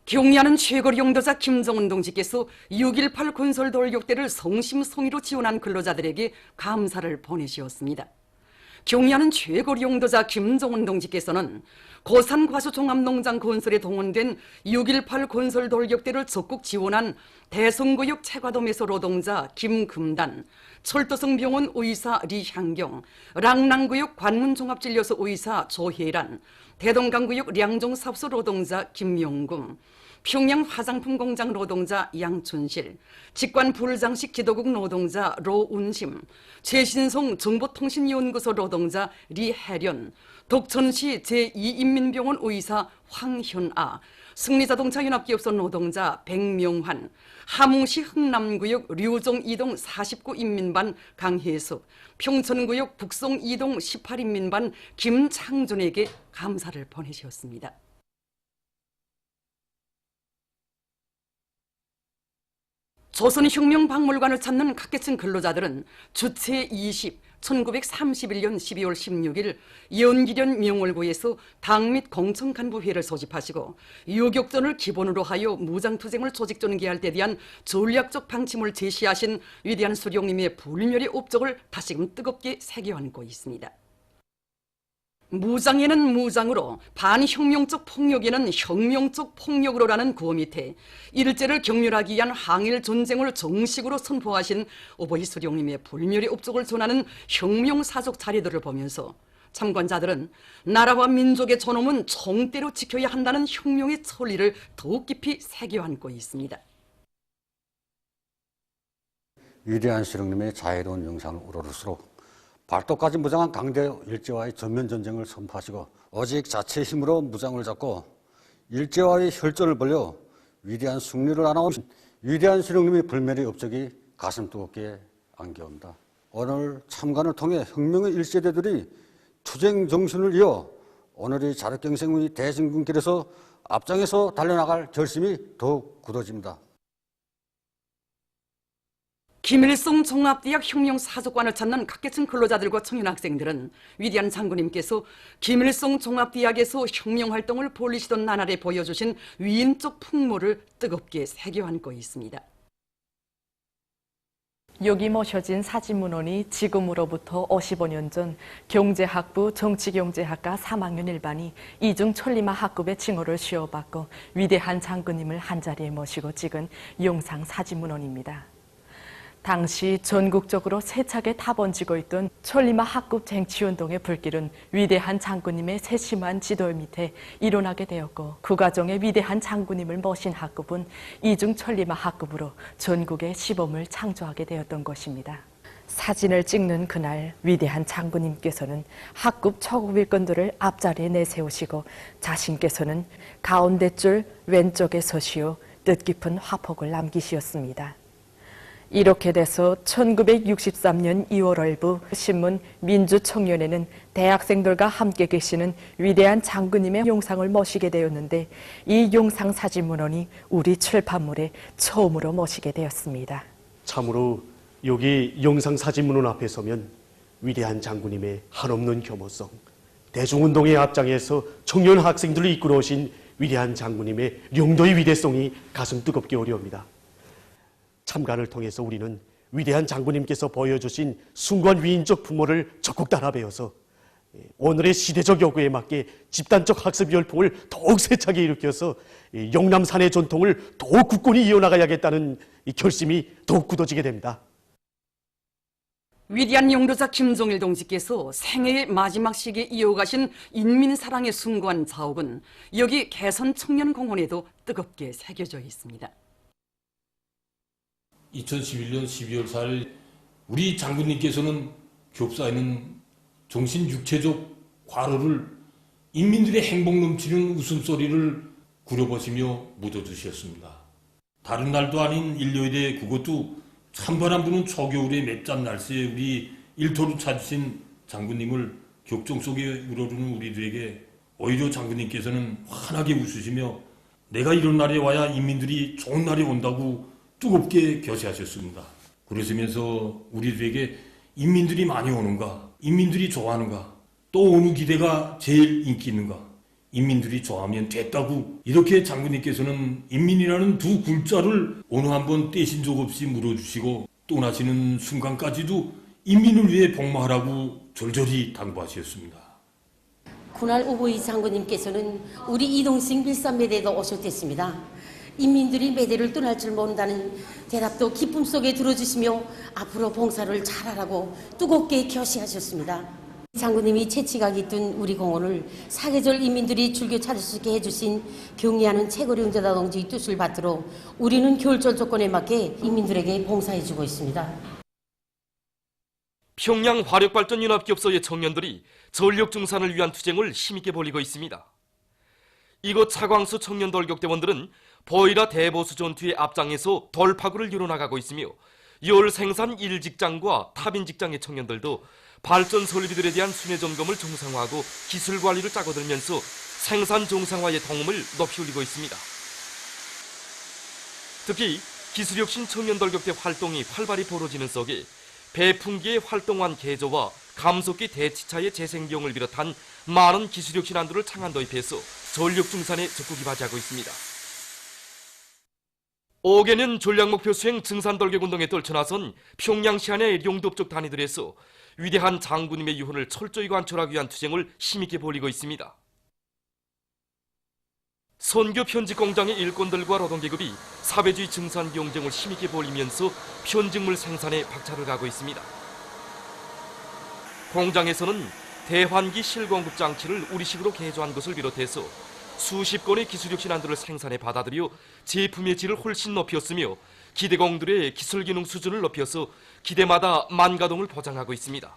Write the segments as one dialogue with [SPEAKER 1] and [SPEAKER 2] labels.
[SPEAKER 1] 경리하는 최고 용도자 김정은 동지께서 6.18 군설 돌격대를 성심성의로 지원한 근로자들에게 감사를 보내시었습니다. 경리하는 최고 용도자 김정은 동지께서는 고산 과수 종합농장 건설에 동원된 6.18 건설 돌격대를 적극 지원한 대성구역 체과돔에서 노동자 김금단, 철도성 병원 의사 리향경, 랑랑구역 관문종합진료소 의사 조혜란, 대동강구역 량종삽소 노동자 김용금, 평양 화장품 공장 노동자 양춘실, 직관 불장식 기도국 노동자 로운심, 최신성 정보통신연구소 노동자 리혜련, 독천시 제2인민병원 의사 황현아, 승리자동차연합기업소 노동자 백명환, 함흥시 흥남구역 류종 2동 49인민반 강혜숙, 평천구역 북송 2동 18인민반 김창준에게 감사를 보내셨습니다. 조선혁명박물관을 찾는 각계층 근로자들은 주체 20, 1931년 12월 16일 연기련 명월구에서 당 및 공청간부회를 소집하시고 유격전을 기본으로 하여 무장투쟁을 조직 전개할 때 대한 전략적 방침을 제시하신 위대한 수령님의 불멸의 업적을 다시금 뜨겁게 새겨안고 있습니다. 무장에는 무장으로, 반혁명적 폭력에는 혁명적 폭력으로라는 구호 밑에 일제를 경멸하기 위한 항일 전쟁을 정식으로 선포하신 오보이 수령님의 불멸의 업적을 전하는 혁명사적 자료들을 보면서 참관자들은 나라와 민족의 존엄은 총대로 지켜야 한다는 혁명의 천리를 더욱 깊이 새겨안고 있습니다.
[SPEAKER 2] 위대한 수령님의 자애로운 영상을 우러를수록 발도까지 무장한 강대 일제와의 전면전쟁을 선포하시고 오직 자체의 힘으로 무장을 잡고 일제와의 혈전을 벌여 위대한 승리를 안아온 위대한 수령님의 불멸의 업적이 가슴 뜨겁게 안겨온다. 오늘 참관을 통해 혁명의 1세대들이 투쟁 정신을 이어 오늘의 자력경쟁의 대진군길에서 앞장에서 달려나갈 결심이 더욱 굳어집니다.
[SPEAKER 1] 김일성 종합대학 혁명사적관을 찾는 각계층 근로자들과 청년학생들은 위대한 장군님께서 김일성 종합대학에서 혁명활동을 벌이시던 나날에 보여주신 위인적 풍모를 뜨겁게 새겨안고 있습니다.
[SPEAKER 3] 여기 모셔진 사진문헌이 지금으로부터 55년 전 경제학부 정치경제학과 3학년 1반이 이중 천리마 학급의 칭호를 씌워받고 위대한 장군님을 한자리에 모시고 찍은 영상 사진문헌입니다. 당시 전국적으로 세차게 타번지고 있던 천리마 학급 쟁취운동의 불길은 위대한 장군님의 세심한 지도 밑에 일어나게 되었고 그 과정에 위대한 장군님을 모신 학급은 이중 천리마 학급으로 전국의 시범을 창조하게 되었던 것입니다. 사진을 찍는 그날 위대한 장군님께서는 학급 초급 일꾼들을 앞자리에 내세우시고 자신께서는 가운데 줄 왼쪽에 서시어 뜻깊은 화폭을 남기시었습니다. 이렇게 돼서 1963년 2월 5일 신문 민주청년에는 대학생들과 함께 계시는 위대한 장군님의 영상을 모시게 되었는데 이 영상 사진문헌이 우리 출판물에 처음으로 모시게 되었습니다.
[SPEAKER 4] 참으로 여기 영상 사진문헌 앞에 서면 위대한 장군님의 한없는 겸허성, 대중운동의 앞장에서 청년 학생들을 이끌어 오신 위대한 장군님의 용도의 위대성이 가슴 뜨겁게 오려옵니다. 참관을 통해서 우리는 위대한 장군님께서 보여주신 숭고한 위인적 풍모를 적극 따라 배워서 오늘의 시대적 요구에 맞게 집단적 학습 열풍을 더욱 세차게 일으켜서 영남산의 전통을 더욱 굳건히 이어나가야겠다는 결심이 더욱 굳어지게 됩니다.
[SPEAKER 1] 위대한 용도자 김정일 동지께서 생애의 마지막 시기에 이어가신 인민사랑의 숭고한 자업은 여기 개선청년공원에도 뜨겁게 새겨져 있습니다.
[SPEAKER 5] 2011년 12월 4일 우리 장군님께서는 교업사에는 정신 육체적 과로를 인민들의 행복 넘치는 웃음소리를 구려보시며 묻어주셨습니다. 다른 날도 아닌 일요일에 그것도 찬바람 부는 초겨울의 맵잠 날씨에 우리 일터로 찾으신 장군님을 격정 속에 우러르는 우리들에게 오히려 장군님께서는 환하게 웃으시며 내가 이런 날에 와야 인민들이 좋은 날이 온다고 뜨겁게 교세하셨습니다. 그러시면서 우리들에게 인민들이 많이 오는가, 인민들이 좋아하는가, 또 어느 기대가 제일 인기 있는가, 인민들이 좋아하면 됐다고 이렇게 장군님께서는 인민이라는 두 글자를 어느 한번 떼신 적 없이 물어주시고 떠나시는 순간까지도 인민을 위해 복무하라고 절절히 당부하셨습니다.
[SPEAKER 6] 그날 오보이 장군님께서는 우리 이동식 밀산매대도 오셨댔습니다. 인민들이 매대를 떠날 줄 모른다는 대답도 기쁨 속에 들어주시며 앞으로 봉사를 잘하라고 뜨겁게 교시하셨습니다. 장군님이 채취가 깃든 우리 공원을 사계절 인민들이 즐겨 찾을 수 있게 해주신 경의하는 최고령 용자다 동지의 뜻을 받들어 우리는 겨울철 조건에 맞게 인민들에게 봉사해주고 있습니다.
[SPEAKER 7] 평양 화력발전연합기업소의 청년들이 전력 증산을 위한 투쟁을 힘있게 벌이고 있습니다. 이곳 차광수 청년돌격대원들은 보이라 대보수 전투의 앞장에서 돌파구를 이뤄나가고 있으며 열 생산 1직장과 타빈 직장의 청년들도 발전 설비들에 대한 순회 점검을 정상화하고 기술 관리를 짜고들면서 생산 정상화의 도움을 높이 올리고 있습니다. 특히 기술혁신 청년돌격대 활동이 활발히 벌어지는 속에 배풍기의 활동환 개조와 감속기 대치차의 재생 비용을 비롯한 많은 기술혁신 안들을 창안 도입해서 전력 증산에 적극 이바지하고 있습니다. 5개년 전략목표 수행 증산돌격운동에 떨쳐나선 평양시 안의 용접적 단위들에서 위대한 장군님의 유언을 철저히 관철하기 위한 투쟁을 힘있게 벌이고 있습니다. 선교 편직 공장의 일꾼들과 노동계급이 사회주의 증산 경쟁을 힘있게 벌이면서 편직물 생산에 박차를 가고 있습니다. 공장에서는 대환기 실공급 장치를 우리식으로 개조한 것을 비롯해서 수십 건의 기술혁신 안들을 생산해 받아들여 제품의 질을 훨씬 높였으며 기대공들의 기술 기능 수준을 높여서 기대마다 만가동을 보장하고 있습니다.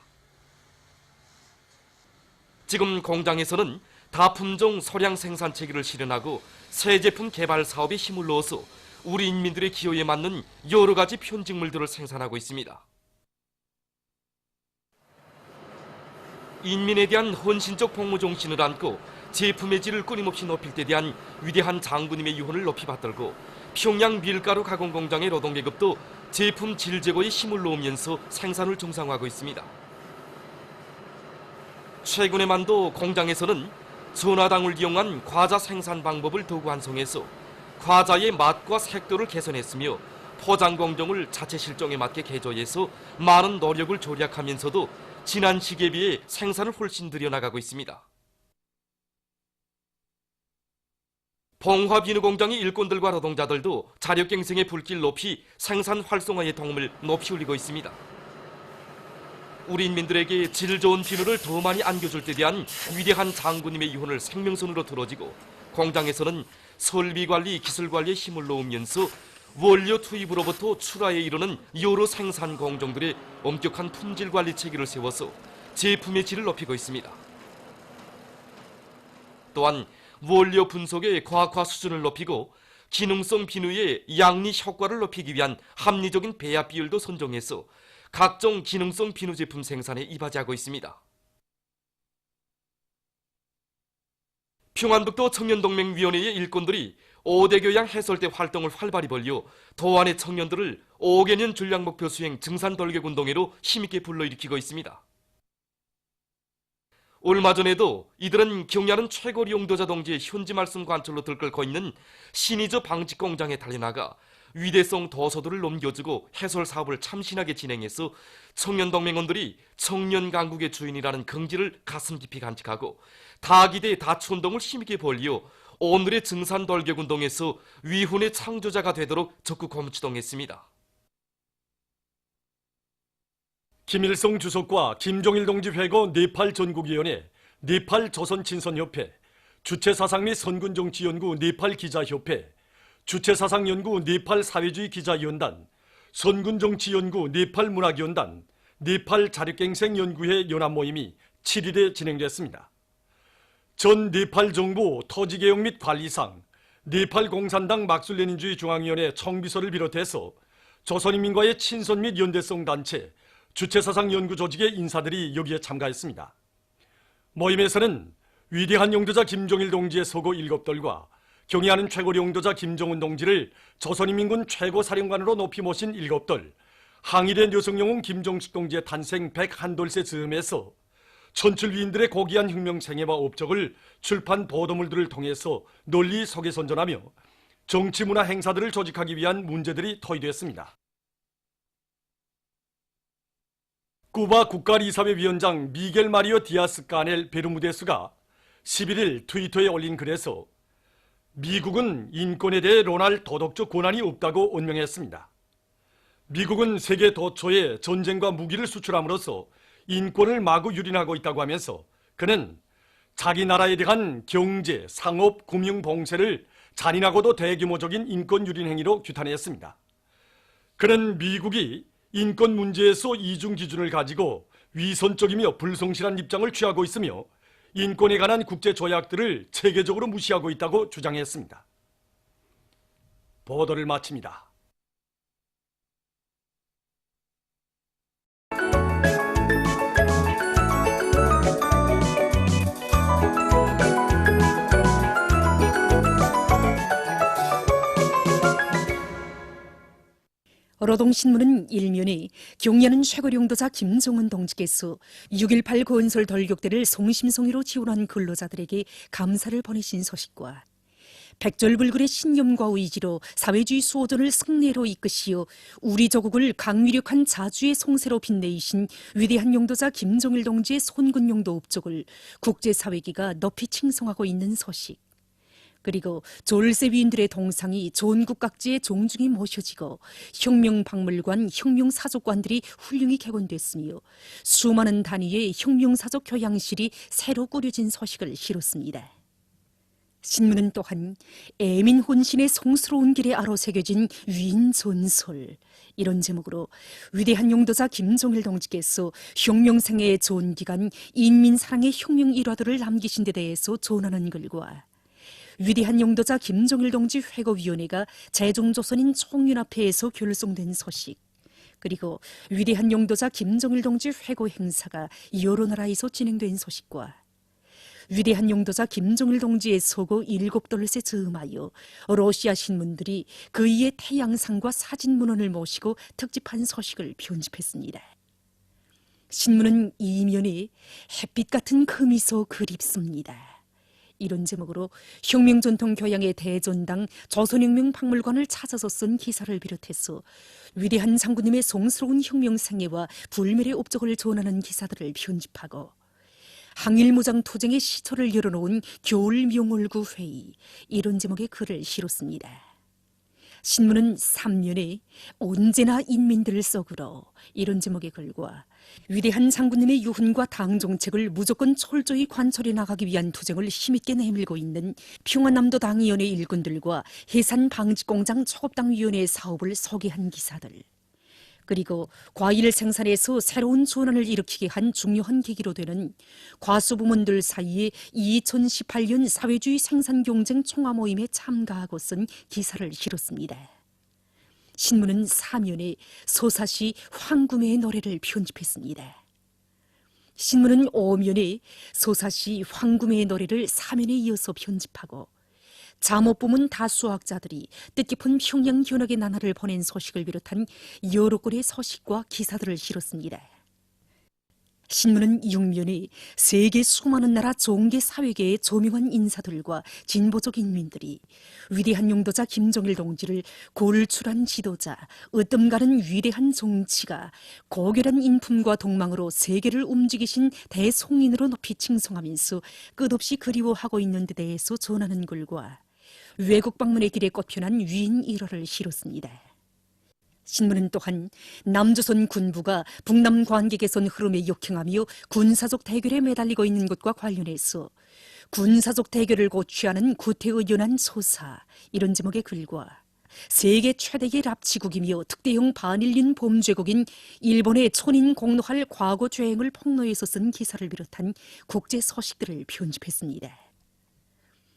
[SPEAKER 7] 지금 공장에서는 다품종 소량 생산 체계를 실현하고 새 제품 개발 사업에 힘을 넣어서 우리 인민들의 기호에 맞는 여러 가지 편직물들을 생산하고 있습니다. 인민에 대한 헌신적 복무 정신을 안고 제품의 질을 끊임없이 높일 때 대한 위대한 장군님의 유언을 높이 받들고 평양 밀가루 가공 공장의 노동계급도 제품 질 제고에 힘을 놓으면서 생산을 정상화하고 있습니다. 최근에만도 공장에서는 전화당을 이용한 과자 생산 방법을 더욱 완성해서 과자의 맛과 색도를 개선했으며 포장 공정을 자체 실정에 맞게 개조해서 많은 노력을 절약하면서도 지난 시기에 비해 생산을 훨씬 늘려나가고 있습니다. 봉화 비누 공장의 일꾼들과 노동자들도 자력갱생의 불길 높이 생산 활성화의 도움을 높이 올리고 있습니다. 우리 인민들에게 질 좋은 비누를 더 많이 안겨줄 때 대한 위대한 장군님의 유언을 생명선으로 들어지고 공장에서는 설비관리, 기술관리에 힘을 놓으면서 원료 투입으로부터 출하에 이르는 여러 생산 공정들의 엄격한 품질관리 체계를 세워서 제품의 질을 높이고 있습니다. 또한 원료 분석의 과학화 수준을 높이고 기능성 비누의 양리 효과를 높이기 위한 합리적인 배합 비율도 선정해서 각종 기능성 비누 제품 생산에 이바지하고 있습니다. 평안북도 청년동맹위원회의 일꾼들이 5대 교양 해설대 활동을 활발히 벌여 도안의 청년들을 5개년 전략목표 수행 증산돌격운동회로 힘있게 불러일으키고 있습니다. 얼마 전에도 이들은 경야는 최고리 용도자 동지의 현지 말씀 관철로 들끓고 있는 신의저 방직 공장에 달려나가 위대성 도서들을 넘겨주고 해설 사업을 참신하게 진행해서 청년동맹원들이 청년 강국의 주인이라는 긍지를 가슴 깊이 간직하고 다기대 다추운동을 힘있게 벌려 오늘의 증산돌격운동에서 위훈의 창조자가 되도록 적극 고무치동했습니다.
[SPEAKER 4] 김일성 주석과 김종일 동지 회고 네팔 전국위원회, 네팔 조선친선협회, 주체사상 및 선군정치연구 네팔 기자협회, 주체사상연구 네팔 사회주의 기자연단, 선군정치연구 네팔 문학연단, 네팔 자력갱생연구회 연합모임이 7일에 진행됐습니다. 전 네팔 정부 토지개혁 및 관리상, 네팔 공산당 막술레닌주의 중앙위원회 총비서를 비롯해서 조선인민과의 친선 및 연대성 단체, 주체사상 연구 조직의 인사들이 여기에 참가했습니다. 모임에서는 위대한 용도자 김종일 동지의 서고 7돌과 경의하는 최고리 용도자 김정은 동지를 조선인민군 최고사령관으로 높이 모신 7돌, 항일의 여성영웅 김종숙 동지의 탄생 101돌세 즈음에서
[SPEAKER 8] 천출위인들의 고귀한 혁명생애와 업적을 출판 보도물들을 통해서 널리 소개선전하며 정치문화 행사들을 조직하기 위한 문제들이 토의됐습니다. 쿠바 국가이사회 위원장 미겔 마리오 디아스 까넬 베르무데스가 11일 트위터에 올린 글에서 미국은 인권에 대해 논할 도덕적 권한이 없다고 언명했습니다. 미국은 세계 도처에 전쟁과 무기를 수출함으로써 인권을 마구 유린하고 있다고 하면서 그는 자기 나라에 대한 경제, 상업, 금융 봉쇄를 잔인하고도 대규모적인 인권 유린 행위로 규탄했습니다. 그는 미국이 인권 문제에서 이중 기준을 가지고 위선적이며 불성실한 입장을 취하고 있으며 인권에 관한 국제 조약들을 체계적으로 무시하고 있다고 주장했습니다. 보도를 마칩니다.
[SPEAKER 9] 노동신문은 일면에 경려는 쇄골용도자 김종은 동지께서 6.18 건설 돌격대를 성심성의로 지원한 근로자들에게 감사를 보내신 소식과 백절불굴의 신념과 의지로 사회주의 수호전을 승리로 이끄시어 우리 조국을 강위력한 자주의 송세로 빛내이신 위대한 용도자 김정일 동지의 손근용도 업적을 국제사회기가 높이 칭송하고 있는 소식, 그리고 졸세 위인들의 동상이 전국 각지에 종중히 모셔지고 혁명박물관, 혁명사족관들이 훌륭히 개관됐으며 수많은 단위의 혁명사족 교양실이 새로 꾸려진 소식을 실었습니다. 신문은 또한 애민 혼신의 성스러운 길에 아로 새겨진 위인 전설, 이런 제목으로 위대한 용도자 김정일 동지께서 혁명생애의 좋은 기간 인민사랑의 혁명 일화들을 남기신 데 대해서 전하는 글과 위대한 용도자 김정일 동지 회고위원회가 제종조선인 총연합회에서 결성된 소식, 그리고 위대한 용도자 김정일 동지 회고 행사가 여러 나라에서 진행된 소식과 위대한 용도자 김정일 동지의 서거 7돌렛에 즈음하여 러시아 신문들이 그이의 태양상과 사진문헌을 모시고 특집한 소식을 편집했습니다. 신문은 이면에 햇빛 같은 금이서 그립습니다, 이런 제목으로 혁명전통 교양의 대전당 조선혁명박물관을 찾아서 쓴 기사를 비롯해서 위대한 장군님의 성스러운 혁명생애와 불멸의 업적을 전하는 기사들을 편집하고 항일무장투쟁의 시초를 열어놓은 겨울명월구 회의, 이런 제목의 글을 실었습니다. 신문은 3면에 언제나 인민들을 썩으러, 이런 제목의 글과 위대한 장군님의 유훈과 당정책을 무조건 철저히 관철해 나가기 위한 투쟁을 힘있게 내밀고 있는 평안남도 당위원회 일꾼들과 해산방직공장 초급당위원회의 사업을 소개한 기사들, 그리고 과일 생산에서 새로운 전환을 일으키게 한 중요한 계기로 되는 과수부문들 사이에 2018년 사회주의 생산경쟁 총화모임에 참가하고 쓴 기사를 실었습니다. 신문은 사면에 서사시 황금의 노래를 편집했습니다. 신문은 5면에 서사시 황금의 노래를 4면에 이어서 편집하고 잠옷부문 다수학자들이 뜻깊은 평양 현역의 나날을 보낸 소식을 비롯한 여러 건의 소식과 기사들을 실었습니다. 신문은 6면에 세계 수많은 나라 종계 사회계의 조명한 인사들과 진보적 인민들이 위대한 용도자 김정일 동지를 골출한 지도자, 으뜸 가는 위대한 정치가 고결한 인품과 동망으로 세계를 움직이신 대송인으로 높이 칭송하면서 끝없이 그리워하고 있는 데 대해서 전하는 글과 외국 방문의 길에 꽃피어난 위인 일화를 실었습니다. 신문은 또한 남조선 군부가 북남 관계 개선 흐름에 역행하며 군사적 대결에 매달리고 있는 것과 관련해서 군사적 대결을 고취하는 구태의연한 소사, 이런 제목의 글과 세계 최대의 납치국이며 특대형 반일륜 범죄국인 일본의 촌인 공노할 과거 죄행을 폭로해서 쓴 기사를 비롯한 국제 소식들을 편집했습니다.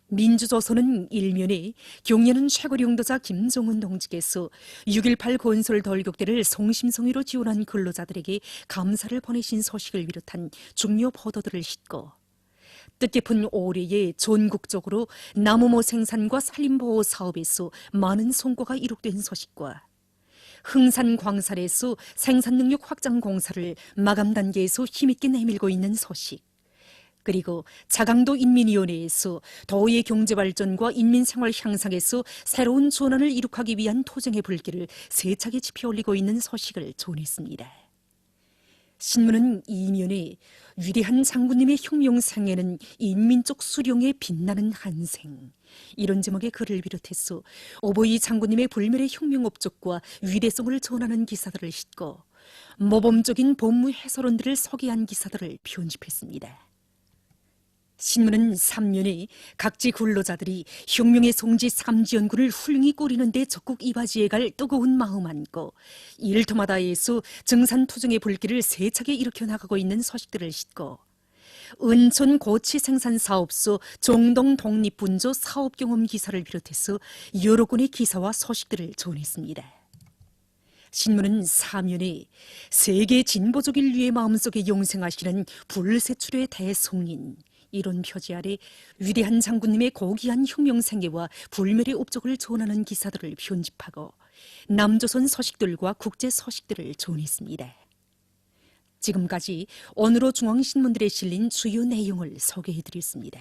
[SPEAKER 9] 민주조선은 일면에 경려는 쇄골용도자 김종은 동지께서 6.18 건설 돌격대를 성심성의로 지원한 근로자들에게 감사를 보내신 소식을 비롯한 중요 보도들을 싣고 뜻깊은 올해에 전국적으로 나무모 생산과 산림보호 사업에서 많은 성과가 이룩된 소식과 흥산광산에서 생산능력 확장 공사를 마감 단계에서 힘있게 내밀고 있는 소식, 그리고 자강도 인민위원회에서 도의 경제발전과 인민생활 향상에서 새로운 전환을 이룩하기 위한 토정의 불길을 세차게 지펴올리고 있는 소식을 전했습니다. 신문은 이면에 위대한 장군님의 혁명생애는 인민족 수령의 빛나는 한생, 이런 제목의 글을 비롯해서 오보이 장군님의 불멸의 혁명 업적과 위대성을 전하는 기사들을 싣고 모범적인 법무 해설원들을 소개한 기사들을 편집했습니다. 신문은 3년에 각지 근로자들이 혁명의 성지 삼지연군을 훌륭히 꾸리는 데 적극 이바지해 갈 뜨거운 마음 안고 일터마다에서 정산투정의 불길을 세차게 일으켜 나가고 있는 소식들을 싣고 은천 고치 생산사업소 종동 독립분조 사업경험 기사를 비롯해서 여러 건의 기사와 소식들을 전했습니다. 신문은 사면에 세계 진보적 인류의 마음속에 영생하시는 불세출의 대송인, 이런 표지 아래 위대한 장군님의 고귀한 혁명 생애와 불멸의 업적을 전하는 기사들을 편집하고 남조선 소식들과 국제 소식들을 전했습니다. 지금까지 오늘의 중앙신문들에 실린 주요 내용을 소개해드렸습니다.